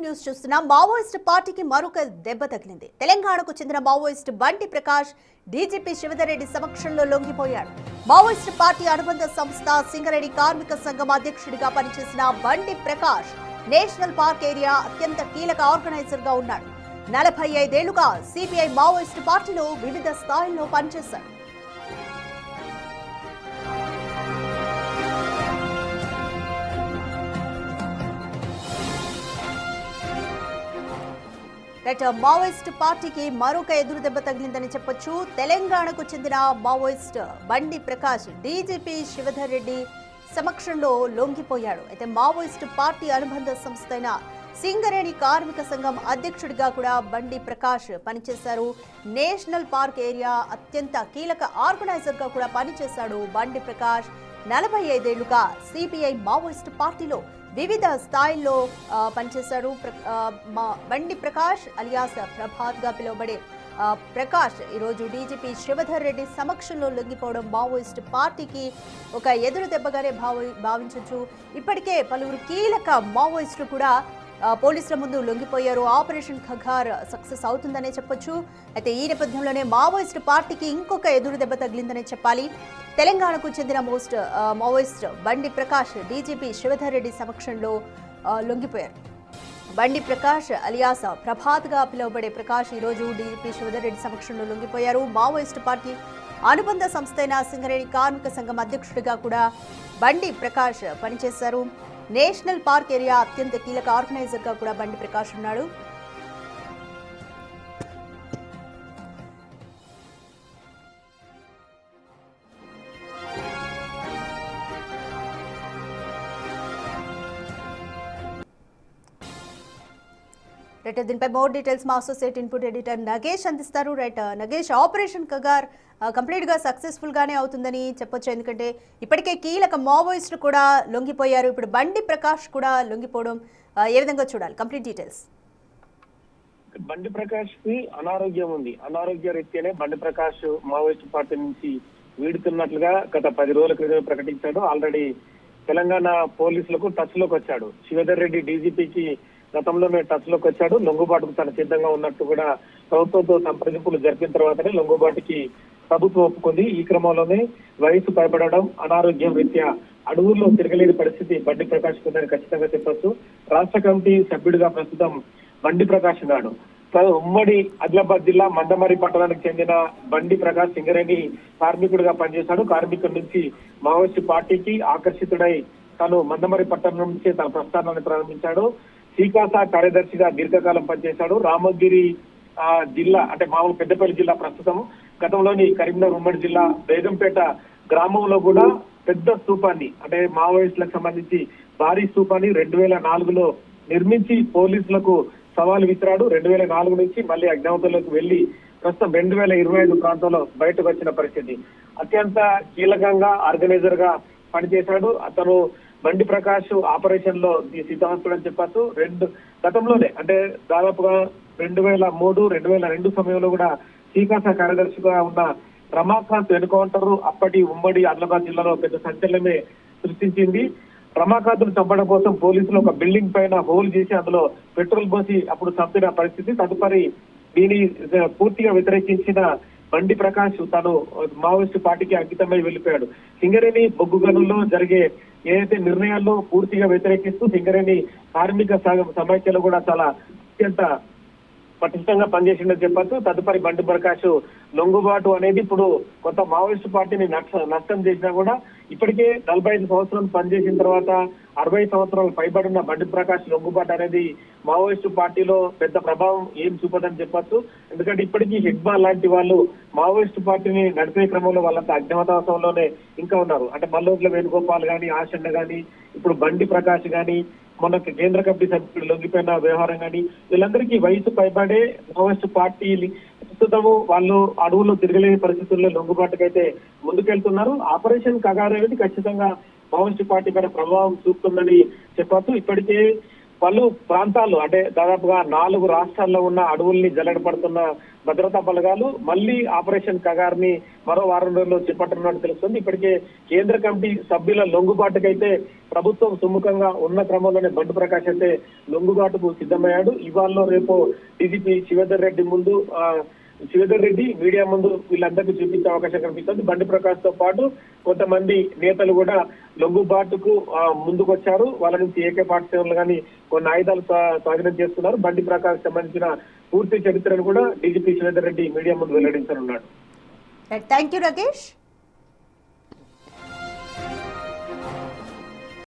News చూస్తున్న Maoist పార్టీకి మరొక దెబ్బ తగిలింది. తెలంగాణకు చెందిన మావోయిస్ట్ బండి ప్రకాష్ డీజీపీ శివధర్ రెడ్డి సమక్షంలో లొంగిపోయాడు. మావోయిస్ట్ పార్టీ అనుబంధ సంస్థ సింగరేణి కార్మిక సంఘం అధ్యక్షుడిగా పనిచేసిన బండి ప్రకాష్ నేషనల్ పార్క్ ఏరియా అత్యంత కీలక ఆర్గనైజర్ గా ఉన్నాడు. 45 ఏళ్లుగా సిపిఐ మావోయిస్ట్ పార్టీలో వివిధ స్థాయిల్లో పనిచేశాడు. మావోయిస్ట్ పార్టీకి మరొక ఎదురు దెబ్బ తగిలిందని చెప్పొచ్చు. తెలంగాణకు చెందిన మావోయిస్ట్ బండి ప్రకాష్ డీజీపీ శివధర్ రెడ్డి సమక్షంలో లొంగిపోయాడు. అయితే మావోయిస్ట్ పార్టీ అనుబంధ సంస్థ అయిన సింగరేణి కార్మిక సంఘం అధ్యక్షుడిగా కూడా బండి ప్రకాష్ పనిచేశారు. నేషనల్ పార్క్ ఏరియా అత్యంత కీలక ఆర్గనైజర్ గా కూడా పనిచేశాడు. బండి ప్రకాష్ 45 ఏళ్లుగా సిపిఐ మావోయిస్ట్ పార్టీలో వివిధ స్థాయిల్లో పనిచేశారు. బండి ప్రకాష్ అలియాస్ ప్రభాత్ గా పిలువబడే ప్రకాష్ ఈరోజు డీజీపీ శివధర్ రెడ్డి సమక్షంలో లొంగిపోవడం మావోయిస్ట్ పార్టీకి ఒక ఎదురు దెబ్బగానే భావించవచ్చు. ఇప్పటికే పలువురు కీలక మావోయిస్టులు కూడా పోలీసుల ముందు లొంగిపోయారు. ఆపరేషన్ ఖగార్ సక్సెస్ అవుతుందనే చెప్పొచ్చు. అయితే ఈ నేపథ్యంలోనే మావోయిస్ట్ పార్టీకి ఇంకొక ఎదురు దెబ్బ తగిలిందనే చెప్పాలి. తెలంగాణకు చెందిన మావోయిస్ట్ బండి ప్రకాష్ డీజీపీ శివధర్ రెడ్డి సమక్షంలో లొంగిపోయారు. బండి ప్రకాష్ అలియాస్ ప్రభాత్ గా పిలువబడే ప్రకాష్ ఈరోజు డీజీపీ శివధర్ రెడ్డి సమక్షంలో లొంగిపోయారు. మావోయిస్ట్ పార్టీ అనుబంధ సంస్థ అయిన సింగరేణి కార్మిక సంఘం అధ్యక్షుడిగా కూడా బండి ప్రకాష్ పనిచేశారు. నేషనల్ పార్క్ ఏరియా అత్యంత కీలక ఆర్గనైజర్ గా కూడా బండి ప్రకాష్ ఉన్నాడు. దీనిపై మోర్ డీటెయిల్స్ మా అసోసియేట్ ఇన్పుట్ ఎడిటర్ నగేష్ అందిస్తారు. నగేష్, ఆపరేషన్ కగార్ కంప్లీట్ గా సక్సెస్ఫుల్ గానే అవుతుందని చెప్పొచ్చు. ఎందుకంటే ఇప్పటికే కీలక మావోయిస్టులు కూడా లొంగిపోయారు. ఇప్పుడు బండి ప్రకాష్ కూడా లొంగిపోవడం ఏ విధంగా చూడాలి? Complete details. బండి ప్రకాష్ కి అనారోగ్యం ఉంది. అనారోగ్య రీత్యానే బండి ప్రకాష్ మావోయిస్ట్ పార్టీ నుంచి వీడుతున్నట్లుగా గత 10 రోజుల క్రితం ప్రకటించాడు. ఆల్రెడీ తెలంగాణ పోలీసులకు టచ్ లోకి వచ్చాడు. శివధర్ రెడ్డి డీజీపీకి గతంలోనే టచ్ లోకి వచ్చాడు. లొంగుబాటుకు తన సిద్ధంగా ఉన్నట్టు కూడా ప్రభుత్వంతో సంప్రదింపులు జరిపిన తర్వాతనే లొంగుబాటుకి ప్రభుత్వం ఒప్పుకుంది. ఈ క్రమంలోనే వయసు పైబడడం, అనారోగ్యం రీత్యా అడవుల్లో తిరగలేని పరిస్థితి బండి ప్రకాష్ ఉందని ఖచ్చితంగా చెప్పొచ్చు. రాష్ట్ర కమిటీ సభ్యుడిగా ప్రస్తుతం బండి ప్రకాష్ ఉన్నాడు. ఉమ్మడి ఆదిలాబాద్ జిల్లా మందమరి పట్టణానికి చెందిన బండి ప్రకాష్ సింగరేణి కార్మికుడిగా పనిచేశాడు. కార్మికుడి నుంచి మావోయిస్ట్ పార్టీకి ఆకర్షితుడై తాను మందమరి పట్టణం నుంచి తన ప్రస్థానాన్ని ప్రారంభించాడు. శ్రీకాస కార్యదర్శిగా దీర్ఘకాలం పనిచేశాడు. రామగిరి జిల్లా అంటే మామూలు పెద్దపల్లి జిల్లా ప్రస్తుతం. గతంలోని కరీంనగర్ ఉమ్మడి జిల్లా బేగంపేట గ్రామంలో కూడా పెద్ద స్తూపాన్ని అంటే మావోయిస్టులకు సంబంధించి భారీ స్తూపాన్ని 2004లో నిర్మించి పోలీసులకు సవాలు విసిరాడు. 2004 నుంచి మళ్ళీ అజ్ఞాతంలోకి వెళ్లి ప్రస్తుతం 2025 ప్రాంతంలో బయటకు వచ్చిన పరిస్థితి. అత్యంత కీలకంగా ఆర్గనైజర్ గా పనిచేశాడు. అతను బండి ప్రకాష్ ఆపరేషన్ లో సిద్ధహస్తుడని చెప్పచ్చు. గతంలోనే అంటే దాదాపుగా 2003, 2002 సమయంలో కూడా శ్రీకాస కార్యదర్శిగా ఉన్న రమాకాంత్ ఎన్కౌంటర్ అప్పటి ఉమ్మడి ఆదిలాబాద్ జిల్లాలో పెద్ద సంచలనమే సృష్టించింది. రమాకాంత్ ను చంపడం కోసం పోలీసులు ఒక బిల్డింగ్ పైన హోల్ చేసి అందులో పెట్రోల్ పోసి అప్పుడు చంపిన పరిస్థితి. తదుపరి దీని పూర్తిగా వ్యతిరేకించిన బండి ప్రకాష్ తాను మావోయిస్టు పార్టీకి అంకితమై వెళ్లిపోయాడు. సింగరేణి బొగ్గు గనుల్లో జరిగే ఏదైతే నిర్ణయాల్లో పూర్తిగా వ్యతిరేకిస్తూ సింగరేణి కార్మిక సమైక్యలో కూడా చాలా అత్యంత పటిష్టంగా పనిచేసిందని చెప్పచ్చు. తదుపరి బండి ప్రకాష్ లొంగుబాటు అనేది ఇప్పుడు కొంత మావోయిస్టు పార్టీని నష్టం చేసినా కూడా ఇప్పటికే 45 సంవత్సరాలు పనిచేసిన తర్వాత 60 సంవత్సరాలు పైబడిన బండి ప్రకాష్ లొంగుబాటు అనేది మావోయిస్టు పార్టీలో పెద్ద ప్రభావం ఏం చూపదని చెప్పచ్చు. ఎందుకంటే ఇప్పటికీ హిడ్బాల్ లాంటి వాళ్ళు మావోయిస్టు పార్టీని నడిపే క్రమంలో వాళ్ళంతా అజ్ఞాతవాసంలోనే ఇంకా ఉన్నారు. అంటే మల్లోట్ల వేణుగోపాల్ గాని, ఆశన్న గాని, ఇప్పుడు బండి ప్రకాష్ గాని, మొన్న కేంద్ర కమిటీ సభ్యులు లొంగిపోయిన వ్యవహారం కానీ వీళ్ళందరికీ వయసు పైబడే మావోయిస్టు పార్టీ ప్రస్తుతము వాళ్ళు అడవుల్లో తిరగలేని పరిస్థితుల్లో లొంగుబాటుకైతే ముందుకెళ్తున్నారు. ఆపరేషన్ కగార్ అనేది ఖచ్చితంగా మావోయిస్టు పార్టీ పైన ప్రభావం చూపుతుందని చెప్పచ్చు. ఇప్పటికే పలు ప్రాంతాల్లో అంటే దాదాపుగా 4 రాష్ట్రాల్లో ఉన్న అడవుల్ని జల్లెడపడుతున్న భద్రతా బలగాలు మళ్ళీ ఆపరేషన్ కగార్ని మరో వారం రోజుల్లో చేపట్టనున్నట్టు తెలుస్తుంది. ఇప్పటికే కేంద్ర కమిటీ సభ్యుల లొంగుబాటుకైతే ప్రభుత్వం సుముఖంగా ఉన్న క్రమంలోనే బండి ప్రకాష్ అయితే లొంగుబాటుకు సిద్ధమయ్యాడు. ఇవాళ రేపు డీజీపీ శివేందర్ రెడ్డి ముందు శివేందర్ రెడ్డి మీడియా ముందు వీళ్ళందరికీ చూపించే అవకాశం కనిపిస్తుంది. బండి ప్రకాష్ తో పాటు కొంతమంది నేతలు కూడా లొంగుబాటుకు ముందుకొచ్చారు. వాళ్ళ నుంచి AK-47 కానీ కొన్ని ఆయుధాలు స్వాధీనం చేస్తున్నారు. బండి ప్రకాష్ సంబంధించిన పూర్తి చరిత్రను కూడా డీజీపీ శివేందర్ రెడ్డి మీడియా ముందు వెల్లడించనున్నాడు. Thank you Rakesh.